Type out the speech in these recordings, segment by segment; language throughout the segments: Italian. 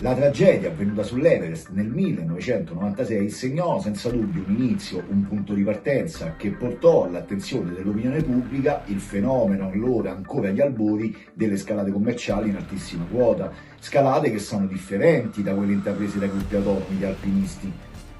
La tragedia avvenuta sull'Everest nel 1996 segnò senza dubbio un inizio, un punto di partenza che portò all'attenzione dell'opinione pubblica il fenomeno allora ancora agli albori delle scalate commerciali in altissima quota, scalate che sono differenti da quelle intraprese dai gruppi autonomi di alpinisti.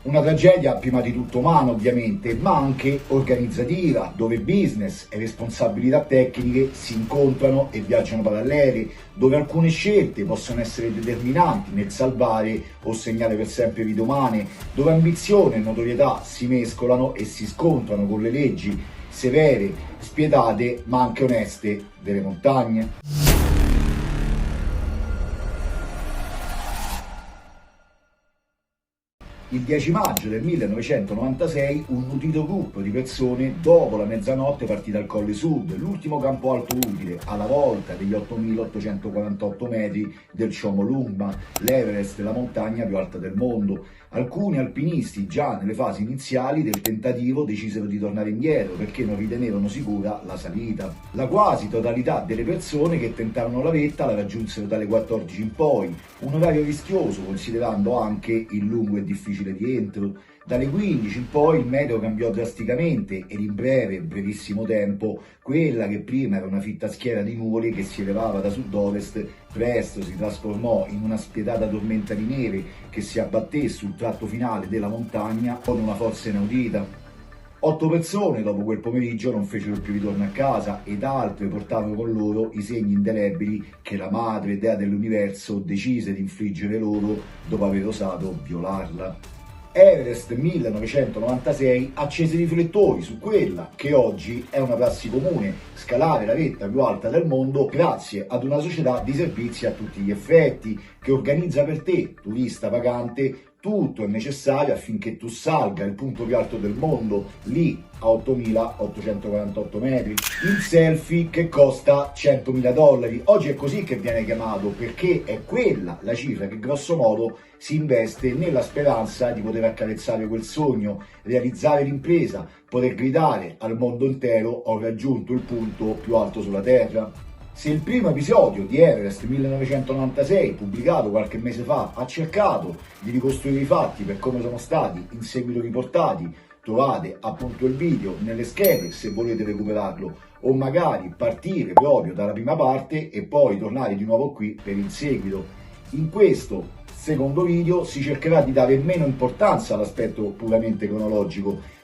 Una tragedia prima di tutto umana ovviamente, ma anche organizzativa, dove business e responsabilità tecniche si incontrano e viaggiano parallele, dove alcune scelte possono essere determinanti nel salvare o segnare per sempre vite umane, dove ambizione e notorietà si mescolano e si scontrano con le leggi severe, spietate ma anche oneste delle montagne. Il 10 maggio del 1996 un nutrito gruppo di persone dopo la mezzanotte partì dal Colle Sud, l'ultimo campo alto utile, alla volta degli 8.848 metri del Chomolungma, l'Everest, la montagna più alta del mondo. Alcuni alpinisti già nelle fasi iniziali del tentativo decisero di tornare indietro perché non ritenevano sicura la salita. La quasi totalità delle persone che tentarono la vetta la raggiunsero dalle 14 in poi, un orario rischioso considerando anche il lungo e difficile rientro. Dalle 15 in poi il meteo cambiò drasticamente ed in brevissimo tempo, quella che prima era una fitta schiera di nuvoli che si elevava da sud-ovest, presto si trasformò in una spietata tormenta di neve che si abbatté sul tratto finale della montagna con una forza inaudita. 8 persone dopo quel pomeriggio non fecero più ritorno a casa ed altre portarono con loro i segni indelebili che la madre dea dell'universo decise di infliggere loro dopo aver osato violarla. Everest 1996 accese i riflettori su quella che oggi è una prassi comune, scalare la vetta più alta del mondo grazie ad una società di servizi a tutti gli effetti che organizza per te, turista pagante, tutto è necessario affinché tu salga il punto più alto del mondo, lì a 8.848 metri. Il selfie che costa $100.000. Oggi è così che viene chiamato perché è quella la cifra che grosso modo si investe nella speranza di poter accarezzare quel sogno, realizzare l'impresa, poter gridare al mondo intero ho raggiunto il punto più alto sulla terra. Se il primo episodio di Everest 1996, pubblicato qualche mese fa, ha cercato di ricostruire i fatti per come sono stati in seguito riportati, trovate appunto il video nelle schede se volete recuperarlo, o magari partire proprio dalla prima parte e poi tornare di nuovo qui per il seguito. In questo secondo video si cercherà di dare meno importanza all'aspetto puramente cronologico,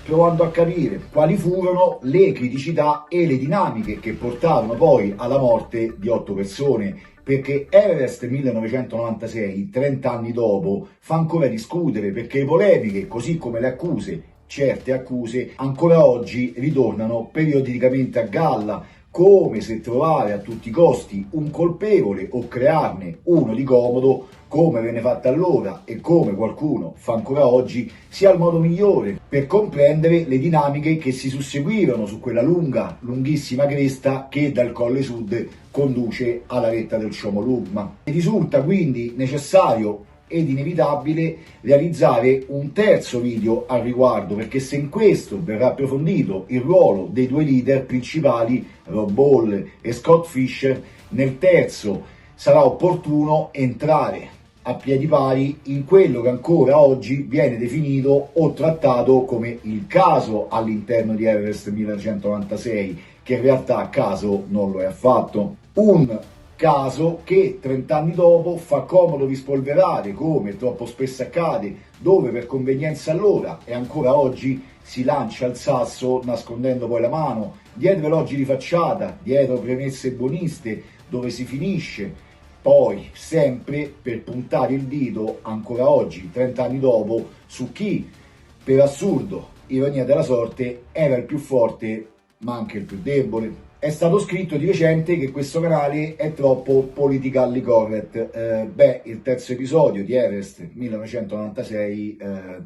provando a capire quali furono le criticità e le dinamiche che portarono poi alla morte di 8 persone, perché Everest 1996, 30 anni dopo, fa ancora discutere perché le polemiche, così come le accuse, certe accuse, ancora oggi ritornano periodicamente a galla, come se trovare a tutti i costi un colpevole o crearne uno di comodo, come venne fatto allora e come qualcuno fa ancora oggi, sia il modo migliore per comprendere le dinamiche che si susseguirono su quella lunghissima cresta che dal Colle Sud conduce alla vetta del Chomolungma. Risulta quindi necessario ed inevitabile realizzare un terzo video al riguardo, perché se in questo verrà approfondito il ruolo dei due leader principali, Rob Ball e Scott Fischer, nel terzo sarà opportuno entrare a piedi pari in quello che ancora oggi viene definito o trattato come il caso all'interno di Everest 1996, che in realtà caso non lo è affatto. Un caso che 30 anni dopo fa comodo rispolverare, come troppo spesso accade, dove per convenienza allora e ancora oggi si lancia il sasso nascondendo poi la mano, dietro elogi di facciata, dietro premesse buoniste, dove si finisce poi sempre per puntare il dito ancora oggi, 30 anni dopo, su chi, per assurdo, ironia della sorte, era il più forte ma anche il più debole. È stato scritto di recente che questo canale è troppo politically correct. Il terzo episodio di Everest 1996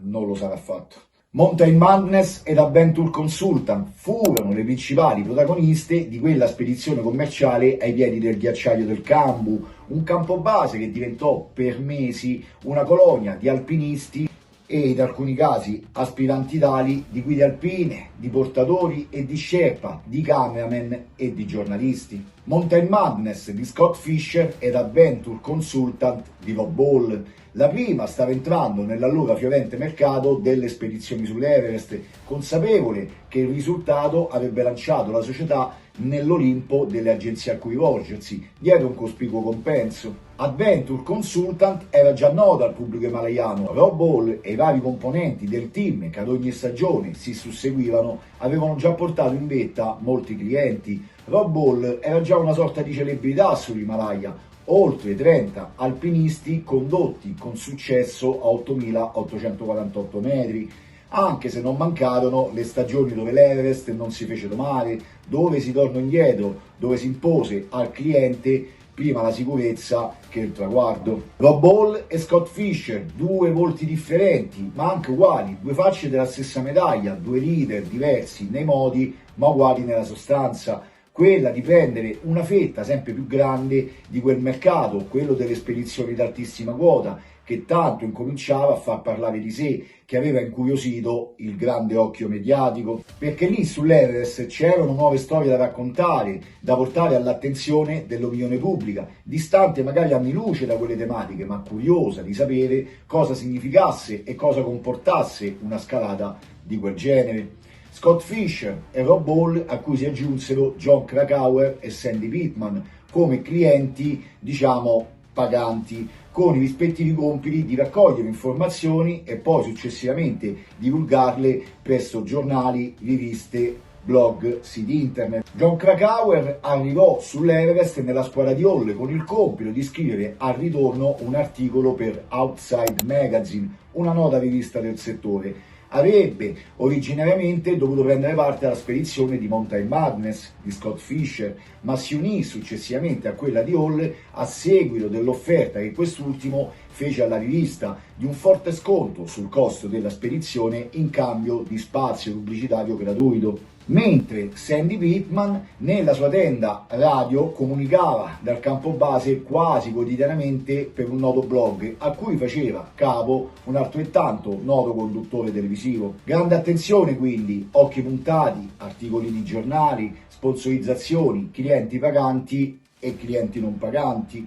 non lo sarà affatto. Mountain Madness ed Adventure Consultant furono le principali protagoniste di quella spedizione commerciale ai piedi del ghiacciaio del Khumbu, un campo base che diventò per mesi una colonia di alpinisti e in alcuni casi aspiranti tali di guide alpine, di portatori e di sherpa, di cameraman e di giornalisti. Mountain Madness di Scott Fischer ed Adventure Consultant di Rob Hall. La prima stava entrando nell'allora fiorente mercato delle spedizioni sull'Everest, consapevole che il risultato avrebbe lanciato la società nell'Olimpo delle agenzie a cui rivolgersi, dietro un cospicuo compenso. Adventure Consultant era già nota al pubblico himalayano. Rob Hall e i vari componenti del team che ad ogni stagione si susseguivano avevano già portato in vetta molti clienti. Rob Hall era già una sorta di celebrità sull'Himalaya, oltre 30 alpinisti condotti con successo a 8.848 metri, anche se non mancarono le stagioni dove l'Everest non si fece domare, dove si tornò indietro, dove si impose al cliente prima la sicurezza che il traguardo. Rob Hall e Scott Fischer, due volti differenti ma anche uguali, due facce della stessa medaglia, due leader diversi nei modi ma uguali nella sostanza, quella di prendere una fetta sempre più grande di quel mercato, quello delle spedizioni d'altissima quota, che tanto incominciava a far parlare di sé, che aveva incuriosito il grande occhio mediatico, perché lì sull'Everest c'erano nuove storie da raccontare, da portare all'attenzione dell'opinione pubblica, distante magari anni luce da quelle tematiche, ma curiosa di sapere cosa significasse e cosa comportasse una scalata di quel genere. Scott Fischer e Rob Hall, a cui si aggiunsero Jon Krakauer e Sandy Pittman come clienti, diciamo, paganti, con i rispettivi compiti di raccogliere informazioni e poi successivamente divulgarle presso giornali, riviste, blog, siti internet. Jon Krakauer arrivò sull'Everest nella squadra di Hall con il compito di scrivere al ritorno un articolo per Outside Magazine, una nota rivista del settore. Avrebbe originariamente dovuto prendere parte alla spedizione di Mountain Madness di Scott Fischer, ma si unì successivamente a quella di Hall a seguito dell'offerta che quest'ultimo fece alla rivista di un forte sconto sul costo della spedizione in cambio di spazio pubblicitario gratuito. Mentre Sandy Pittman nella sua tenda radio comunicava dal campo base quasi quotidianamente per un noto blog a cui faceva capo un altrettanto noto conduttore televisivo. Grande attenzione quindi, occhi puntati, articoli di giornali, sponsorizzazioni, clienti paganti e clienti non paganti.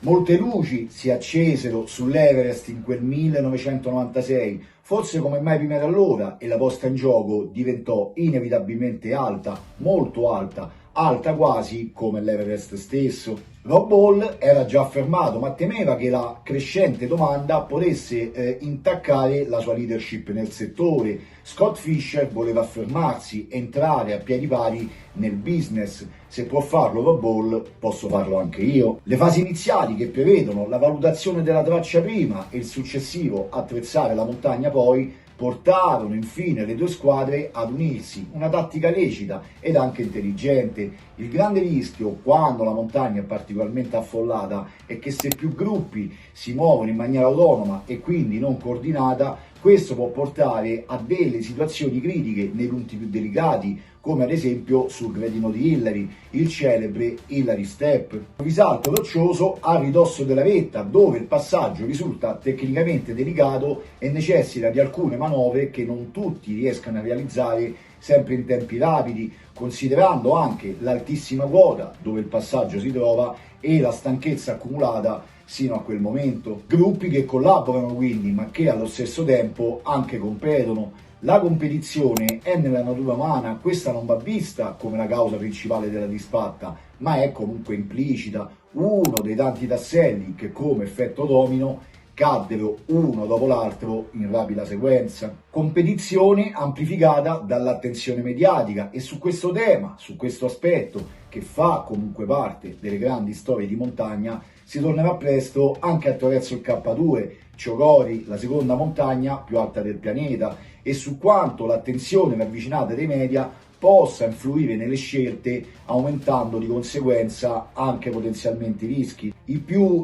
Molte luci si accesero sull'Everest in quel 1996, forse come mai prima da allora, e la posta in gioco diventò inevitabilmente alta, molto alta, alta quasi come l'Everest stesso. Rob Hall era già affermato, ma temeva che la crescente domanda potesse intaccare la sua leadership nel settore. Scott Fischer voleva affermarsi, entrare a piedi pari nel business. Se può farlo Rob Hall, posso farlo anche io. Le fasi iniziali, che prevedono la valutazione della traccia prima e il successivo attrezzare la montagna poi, portarono infine le due squadre ad unirsi, una tattica lecita ed anche intelligente. Il grande rischio, quando la montagna è particolarmente affollata, è che se più gruppi si muovono in maniera autonoma e quindi non coordinata, questo può portare a delle situazioni critiche nei punti più delicati, come ad esempio sul gradino di Hillary, il celebre Hillary Step. Un risalto roccioso a ridosso della vetta, dove il passaggio risulta tecnicamente delicato e necessita di alcune manovre che non tutti riescano a realizzare sempre in tempi rapidi, considerando anche l'altissima quota dove il passaggio si trova e la stanchezza accumulata sino a quel momento. Gruppi che collaborano quindi, ma che allo stesso tempo anche competono. La competizione è nella natura umana, questa non va vista come la causa principale della disfatta, ma è comunque implicita, uno dei tanti tasselli che come effetto domino caddero uno dopo l'altro in rapida sequenza. Competizione amplificata dall'attenzione mediatica, e su questo tema, su questo aspetto che fa comunque parte delle grandi storie di montagna, si tornerà presto anche attraverso il K2, Chogori, la seconda montagna più alta del pianeta, e su quanto l'attenzione ravvicinata dei media possa influire nelle scelte, aumentando di conseguenza anche potenzialmente i rischi. I più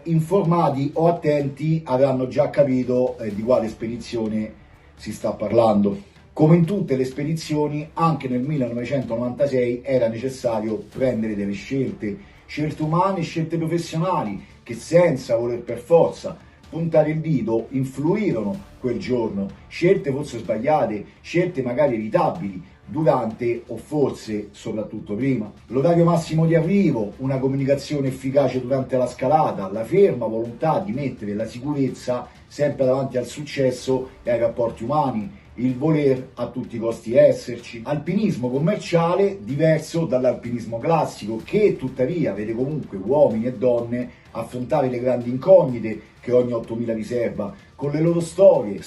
informati o attenti avranno già capito di quale spedizione si sta parlando. Come in tutte le spedizioni, anche nel 1996 era necessario prendere delle scelte umane, scelte professionali, che senza voler per forza puntare il dito influirono quel giorno, scelte forse sbagliate, scelte magari evitabili, durante o forse soprattutto prima. L'orario massimo di arrivo, una comunicazione efficace durante la scalata, la ferma volontà di mettere la sicurezza sempre davanti al successo e ai rapporti umani, il voler a tutti i costi esserci. Alpinismo commerciale diverso dall'alpinismo classico, che tuttavia vede comunque uomini e donne affrontare le grandi incognite che ogni 8000 riserva, con le loro storie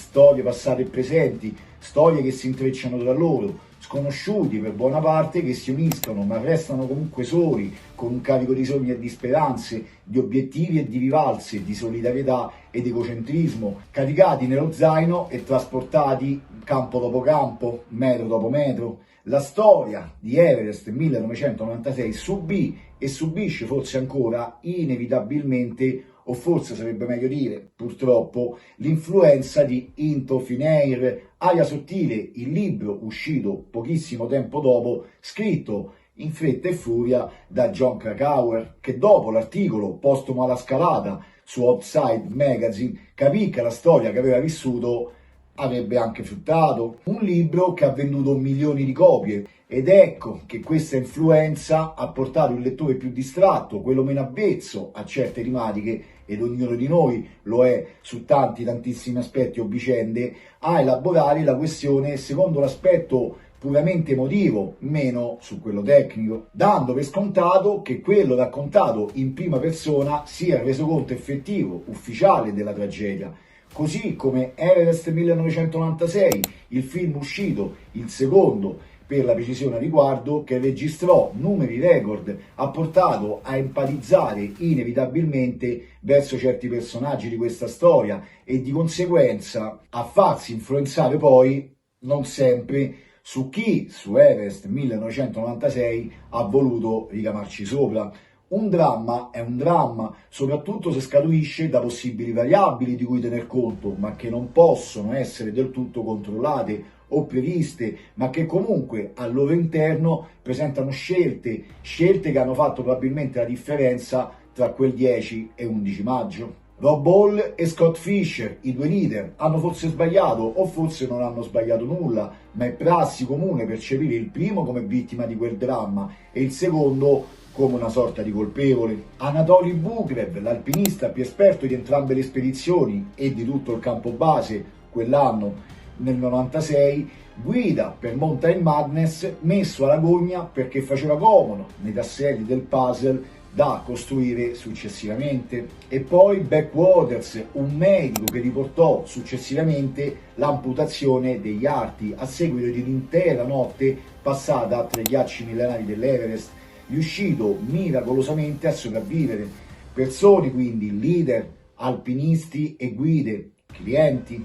passate e presenti, storie che si intrecciano tra loro, sconosciuti per buona parte che si uniscono ma restano comunque soli, con un carico di sogni e di speranze, di obiettivi e di rivalse, di solidarietà ed egocentrismo, caricati nello zaino e trasportati campo dopo campo, metro dopo metro. La storia di Everest 1996 subì e subisce forse ancora inevitabilmente, o forse sarebbe meglio dire purtroppo, l'influenza di Into Thin Air, Aria sottile, il libro uscito pochissimo tempo dopo, scritto in fretta e furia da Jon Krakauer, che dopo l'articolo postumo alla scalata su Outside Magazine capì che la storia che aveva vissuto avrebbe anche fruttato. Un libro che ha venduto milioni di copie, ed ecco che questa influenza ha portato il lettore più distratto, quello meno avvezzo a certe tematiche, ed ognuno di noi lo è su tantissimi aspetti o vicende, a elaborare la questione secondo l'aspetto puramente emotivo, meno su quello tecnico, dando per scontato che quello raccontato in prima persona sia il resoconto effettivo, ufficiale della tragedia. Così come Everest 1996, il film uscito, il secondo per la precisione a riguardo, che registrò numeri record, ha portato a empatizzare inevitabilmente verso certi personaggi di questa storia e di conseguenza a farsi influenzare poi, non sempre, su chi su Everest 1996 ha voluto ricamarci sopra. Un dramma è un dramma, soprattutto se scaturisce da possibili variabili di cui tener conto, ma che non possono essere del tutto controllate o previste, ma che comunque al loro interno presentano scelte che hanno fatto probabilmente la differenza tra quel 10 e 11 maggio. Rob Hall e Scott Fischer, i due leader, hanno forse sbagliato o forse non hanno sbagliato nulla, ma è prassi comune percepire il primo come vittima di quel dramma e il secondo come una sorta di colpevole. Anatoly Bugrev, l'alpinista più esperto di entrambe le spedizioni e di tutto il campo base quell'anno nel 96, guida per Mountain Madness messo alla gogna perché faceva comodo nei tasselli del puzzle da costruire successivamente. E poi Backwaters, un medico che riportò successivamente l'amputazione degli arti a seguito di un'intera notte passata tra i ghiacci millenari dell'Everest, riuscito miracolosamente a sopravvivere. Persone quindi, leader, alpinisti e guide, clienti.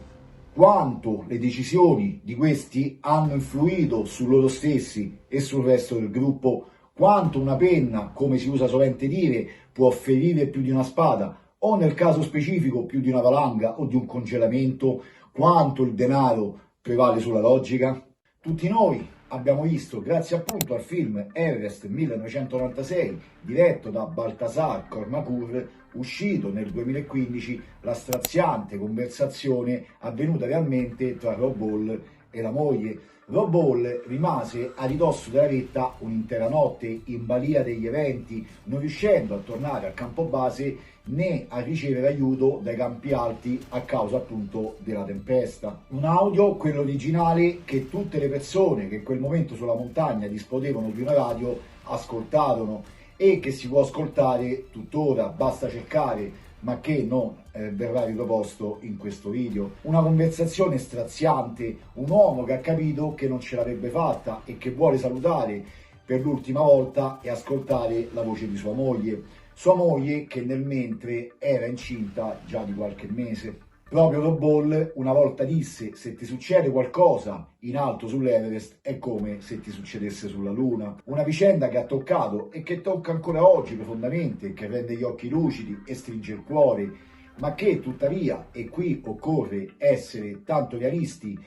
Quanto le decisioni di questi hanno influito su loro stessi e sul resto del gruppo, quanto una penna, come si usa sovente dire, può ferire più di una spada, o nel caso specifico più di una valanga o di un congelamento, quanto il denaro prevale sulla logica. Tutti noi abbiamo visto, grazie appunto al film Everest 1996, diretto da Baltasar Kormakur, uscito nel 2015, la straziante conversazione avvenuta realmente tra Rob Hall e la moglie. Rob Hall rimase a ridosso della vetta un'intera notte in balia degli eventi, non riuscendo a tornare al campo base né a ricevere aiuto dai campi alti a causa appunto della tempesta. Un audio, quello originale, che tutte le persone che in quel momento sulla montagna disponevano di una radio ascoltarono e che si può ascoltare tuttora, basta cercare, ma che non verrà riproposto in questo video. Una conversazione straziante, un uomo che ha capito che non ce l'avrebbe fatta e che vuole salutare per l'ultima volta e ascoltare la voce di sua moglie che nel mentre era incinta già di qualche mese. Proprio Rob Hall una volta disse: se ti succede qualcosa in alto sull'Everest è come se ti succedesse sulla Luna. Una vicenda che ha toccato e che tocca ancora oggi profondamente, che rende gli occhi lucidi e stringe il cuore, ma che tuttavia, e qui occorre essere tanto realisti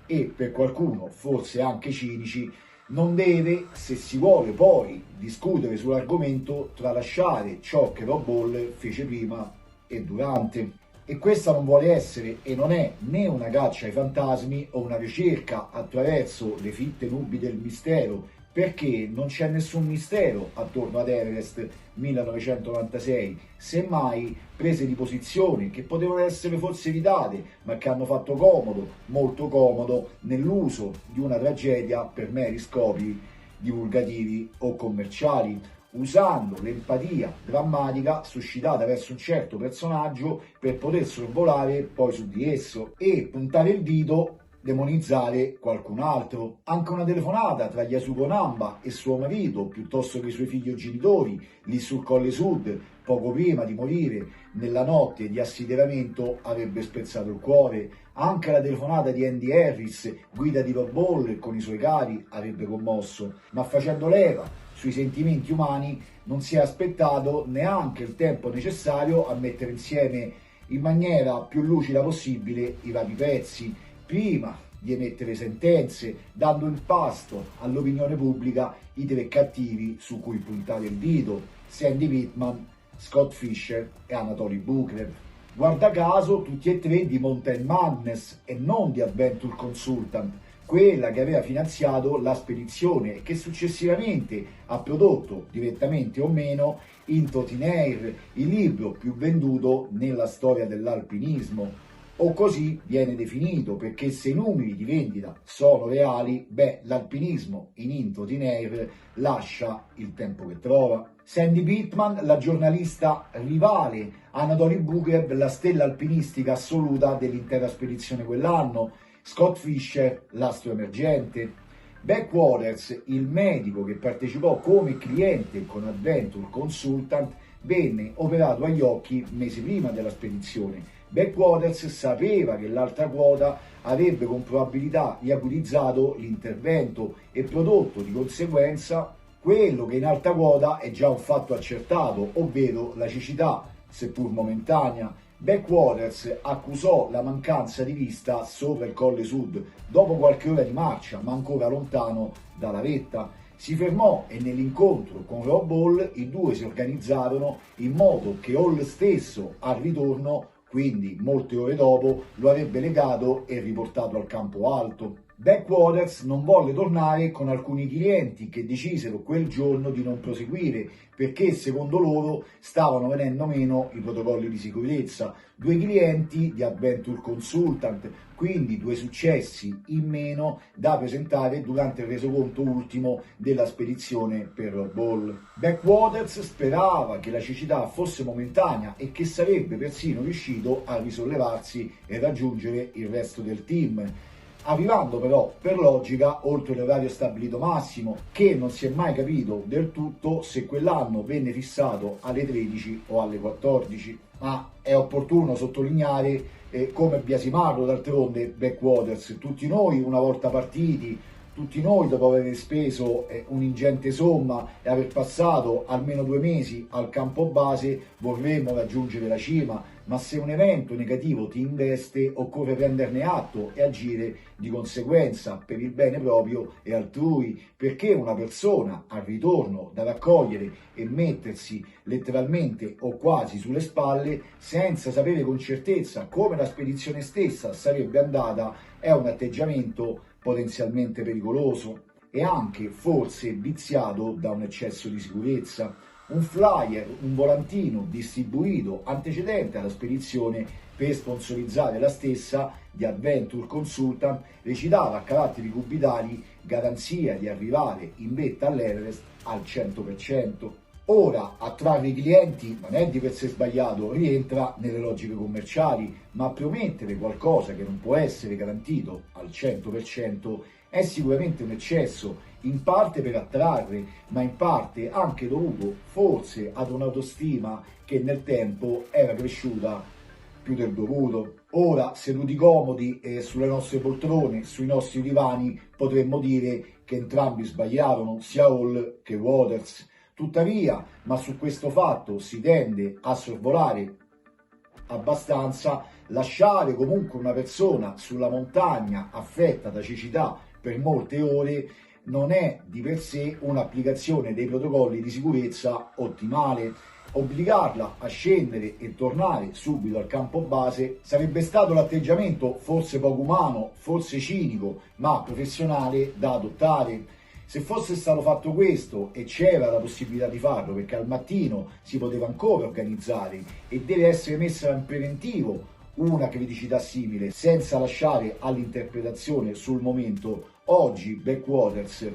e per qualcuno forse anche cinici, non deve, se si vuole poi discutere sull'argomento, tralasciare ciò che Rob Hall fece prima e durante. E questa non vuole essere e non è né una caccia ai fantasmi o una ricerca attraverso le fitte nubi del mistero, perché non c'è nessun mistero attorno ad Everest 1996, semmai prese di posizione che potevano essere forse evitate, ma che hanno fatto comodo, molto comodo, nell'uso di una tragedia per meri scopi divulgativi o commerciali, usando l'empatia drammatica suscitata verso un certo personaggio per poter sorvolare poi su di esso e puntare il dito, demonizzare qualcun altro. Anche una telefonata tra Yasuko Namba e suo marito, piuttosto che i suoi figli o genitori, lì sul Colle Sud, poco prima di morire nella notte di assideramento, avrebbe spezzato il cuore. Anche la telefonata di Andy Harris, guida di Rob Ball con i suoi cari, avrebbe commosso, ma facendo leva sui sentimenti umani non si è aspettato neanche il tempo necessario a mettere insieme in maniera più lucida possibile i vari pezzi, prima di emettere sentenze, dando in pasto all'opinione pubblica i tre cattivi su cui puntare il dito: Sandy Pittman, Scott Fischer e Anatoly Bukrev. Guarda caso tutti e tre di Mountain Madness e non di Adventure Consultant, quella che aveva finanziato la spedizione e che successivamente ha prodotto, direttamente o meno, Into Thin Air, il libro più venduto nella storia dell'alpinismo. O così viene definito, perché se i numeri di vendita sono reali, l'alpinismo in Into Thin Air lascia il tempo che trova. Sandy Pittman, la giornalista rivale, Anatoly Bukrev, la stella alpinistica assoluta dell'intera spedizione quell'anno, Scott Fischer, l'astro emergente. Beck Waters, il medico che partecipò come cliente con Adventure Consultant, venne operato agli occhi mesi prima della spedizione. Beck Waters sapeva che l'altra quota avrebbe con probabilità riacutizzato l'intervento e prodotto di conseguenza quello che in alta quota è già un fatto accertato, ovvero la cecità, seppur momentanea. Beck Waters accusò la mancanza di vista sopra il Colle Sud dopo qualche ora di marcia, ma ancora lontano dalla vetta. Si fermò e nell'incontro con Rob Ball i due si organizzarono in modo che Hall stesso al ritorno, quindi molte ore dopo, lo avrebbe legato e riportato al campo alto. Beck Waters non volle tornare con alcuni clienti che decisero quel giorno di non proseguire perché secondo loro stavano venendo meno i protocolli di sicurezza. Due clienti di Adventure Consultant, quindi due successi in meno da presentare durante il resoconto ultimo della spedizione per Rob Ball. Beck Waters sperava che la cecità fosse momentanea e che sarebbe persino riuscito a risollevarsi e raggiungere il resto del team, arrivando però per logica oltre l'orario stabilito massimo, che non si è mai capito del tutto se quell'anno venne fissato alle 13 o alle 14, ma è opportuno sottolineare come biasimarlo d'altronde Beck Waters. Tutti noi una volta partiti, tutti noi dopo aver speso un'ingente somma e aver passato almeno 2 mesi al campo base vorremmo raggiungere la cima, ma se un evento negativo ti investe occorre prenderne atto e agire di conseguenza per il bene proprio e altrui, perché una persona al ritorno da raccogliere e mettersi letteralmente o quasi sulle spalle senza sapere con certezza come la spedizione stessa sarebbe andata è un atteggiamento potenzialmente pericoloso e anche forse viziato da un eccesso di sicurezza. Un flyer, un volantino distribuito antecedente alla spedizione per sponsorizzare la stessa di Adventure Consultant recitava a caratteri cubitali garanzia di arrivare in vetta all'Everest al 100%. Ora, attrarre i clienti non è di per sé sbagliato, rientra nelle logiche commerciali, ma promettere qualcosa che non può essere garantito al 100% è sicuramente un eccesso, in parte per attrarre, ma in parte anche dovuto forse ad un'autostima che nel tempo era cresciuta più del dovuto. Ora, seduti comodi sulle nostre poltrone, sui nostri divani, potremmo dire che entrambi sbagliarono, sia Hall che Waters. Tuttavia, ma su questo fatto si tende a sorvolare abbastanza, lasciare comunque una persona sulla montagna affetta da cecità per molte ore non è di per sé un'applicazione dei protocolli di sicurezza ottimale. Obbligarla a scendere e tornare subito al campo base sarebbe stato l'atteggiamento forse poco umano, forse cinico, ma professionale da adottare. Se fosse stato fatto questo e c'era la possibilità di farlo, perché al mattino si poteva ancora organizzare e deve essere messa in preventivo una criticità simile, senza lasciare all'interpretazione sul momento, oggi Backwaters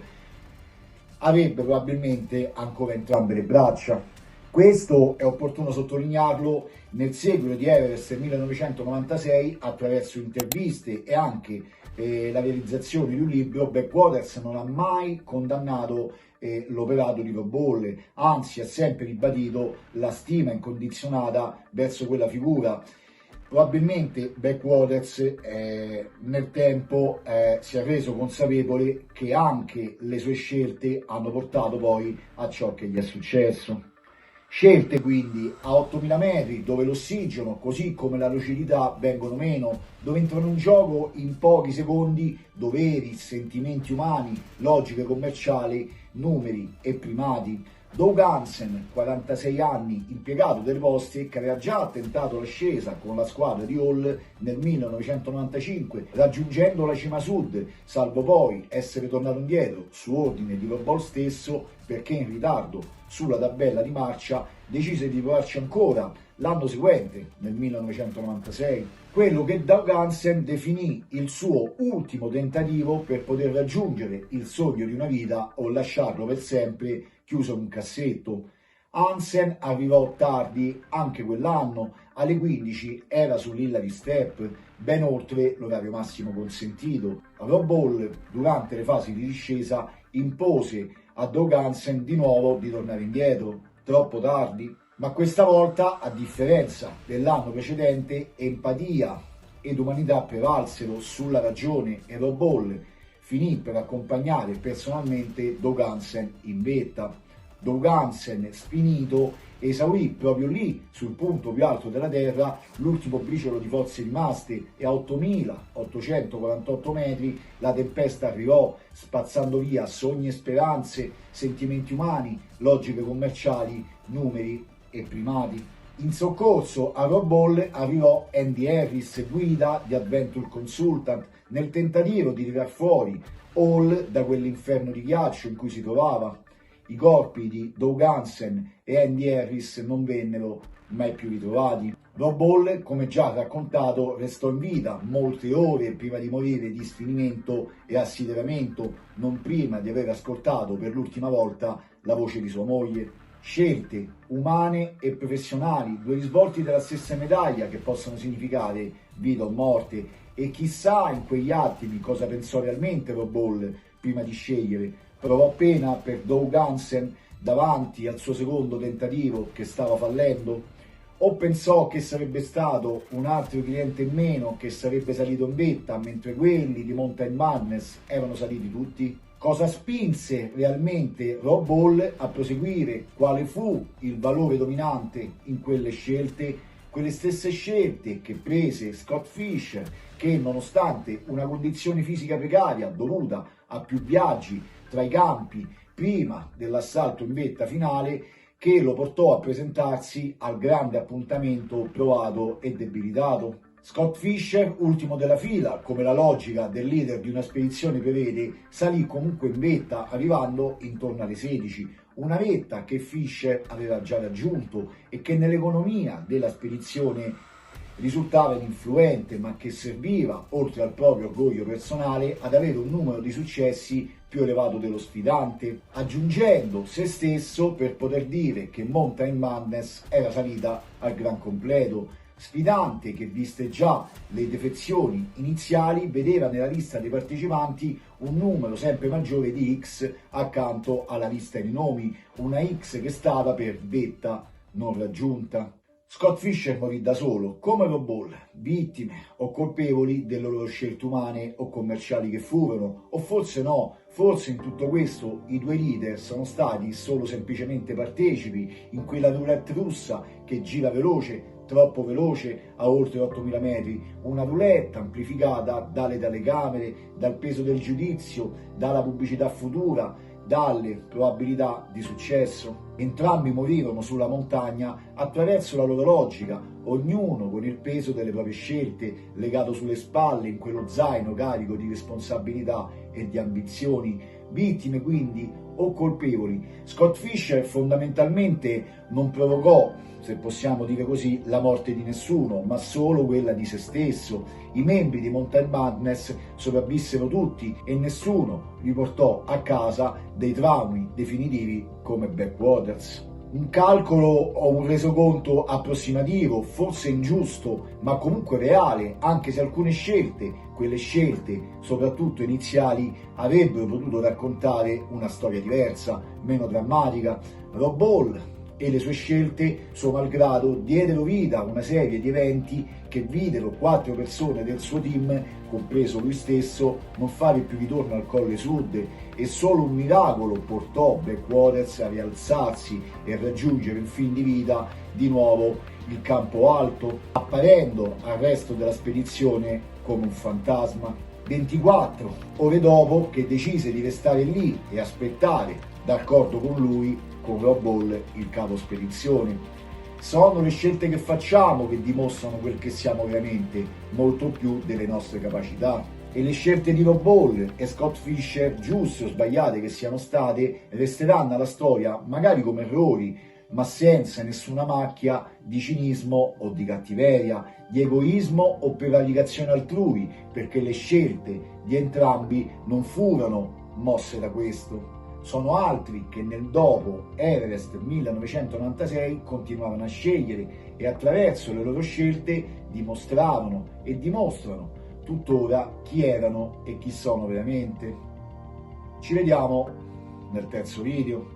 avrebbe probabilmente ancora entrambe le braccia. Questo è opportuno sottolinearlo nel seguito di Everest 1996 attraverso interviste e anche la realizzazione di un libro. Backwaters non ha mai condannato l'operato di Rob Ball, anzi ha sempre ribadito la stima incondizionata verso quella figura. Probabilmente Backwaters nel tempo si è reso consapevole che anche le sue scelte hanno portato poi a ciò che gli è successo. Scelte quindi a 8000 metri dove l'ossigeno così come la lucidità vengono meno, dove entrano in gioco in pochi secondi doveri, sentimenti umani, logiche commerciali, numeri e primati. Doug Hansen, 46 anni, impiegato delle poste, che aveva già tentato l'ascesa con la squadra di Hall nel 1995, raggiungendo la cima sud, salvo poi essere tornato indietro su ordine di Rob Ball stesso perché in ritardo sulla tabella di marcia decise di provarci ancora l'anno seguente, nel 1996. Quello che Doug Hansen definì il suo ultimo tentativo per poter raggiungere il sogno di una vita o lasciarlo per sempre chiuso in un cassetto. Hansen arrivò tardi anche quell'anno, alle 15 era sull'Hillary Step, ben oltre l'orario massimo consentito. Rob Ball, durante le fasi di discesa, impose a Doug Hansen di nuovo di tornare indietro, troppo tardi. Ma questa volta, a differenza dell'anno precedente, empatia ed umanità prevalsero sulla ragione e Rob Ball finì per accompagnare personalmente Doug Hansen in vetta. Doug Hansen, sfinito, esaurì proprio lì, sul punto più alto della Terra, l'ultimo briciolo di forze rimaste e a 8.848 metri la tempesta arrivò, spazzando via sogni e speranze, sentimenti umani, logiche commerciali, numeri e primati. In soccorso a Rob Ball arrivò Andy Harris, guida di Adventure Consultant, nel tentativo di tirar fuori Hall da quell'inferno di ghiaccio in cui si trovava. I corpi di Doug Hansen e Andy Harris non vennero mai più ritrovati. Rob Ball, come già raccontato, restò in vita molte ore prima di morire di sfinimento e assideramento, non prima di aver ascoltato per l'ultima volta la voce di sua moglie. Scelte umane e professionali, due risvolti della stessa medaglia che possono significare vita o morte, e chissà in quegli attimi cosa pensò realmente Rob Ball prima di scegliere. Provò pena per Doug Hansen davanti al suo secondo tentativo che stava fallendo? O pensò che sarebbe stato un altro cliente in meno che sarebbe salito in vetta mentre quelli di Mountain Madness erano saliti tutti? Cosa spinse realmente Rob Ball a proseguire? Quale fu il valore dominante in quelle scelte? Quelle stesse scelte che prese Scott Fischer, che nonostante una condizione fisica precaria dovuta a più viaggi tra i campi prima dell'assalto in vetta finale, che lo portò a presentarsi al grande appuntamento provato e debilitato. Scott Fischer, ultimo della fila, come la logica del leader di una spedizione prevede, salì comunque in vetta arrivando intorno alle 16, una vetta che Fischer aveva già raggiunto e che nell'economia della spedizione risultava ininfluente, ma che serviva, oltre al proprio orgoglio personale, ad avere un numero di successi più elevato dello sfidante, aggiungendo se stesso per poter dire che Mountain Madness era salita al gran completo. Sfidante che, viste già le defezioni iniziali, vedeva nella lista dei partecipanti un numero sempre maggiore di X accanto alla lista di nomi, una X che stava per vetta non raggiunta. Scott Fischer morì da solo, come Rob Ball, vittime o colpevoli delle loro scelte umane o commerciali che furono, o forse no, forse in tutto questo i due leader sono stati solo semplicemente partecipi in quella roulette russa che gira veloce, troppo veloce a oltre 8000 metri, una roulette amplificata dalle telecamere, dal peso del giudizio, dalla pubblicità futura, dalle probabilità di successo. Entrambi morirono sulla montagna attraverso la loro logica, ognuno con il peso delle proprie scelte legato sulle spalle in quello zaino carico di responsabilità e di ambizioni, vittime quindi o colpevoli. Scott Fischer fondamentalmente non provocò, se possiamo dire così, la morte di nessuno, ma solo quella di se stesso. I membri di Mountain Madness sopravvissero tutti e nessuno riportò a casa dei traumi definitivi come Backwaters. Un calcolo o un resoconto approssimativo, forse ingiusto, ma comunque reale, anche se alcune scelte, quelle scelte, soprattutto iniziali, avrebbero potuto raccontare una storia diversa, meno drammatica. Rob Hall e le sue scelte, suo malgrado, diedero vita a una serie di eventi che videro 4 persone del suo team, compreso lui stesso, non fare più ritorno al Colle Sud, e solo un miracolo portò Backwaters a rialzarsi e raggiungere in fin di vita di nuovo il campo alto, apparendo al resto della spedizione come un fantasma. 24 ore dopo che decise di restare lì e aspettare, d'accordo con lui, con Rob Hall, il capo spedizione. Sono le scelte che facciamo che dimostrano quel che siamo veramente, molto più delle nostre capacità. E le scelte di Rob Hall e Scott Fischer, giuste o sbagliate che siano state, resteranno alla storia magari come errori, ma senza nessuna macchia di cinismo o di cattiveria, di egoismo o prevaricazione altrui, perché le scelte di entrambi non furono mosse da questo. Sono altri che nel dopo Everest 1996 continuavano a scegliere e attraverso le loro scelte dimostravano e dimostrano tuttora chi erano e chi sono veramente. Ci vediamo nel terzo video.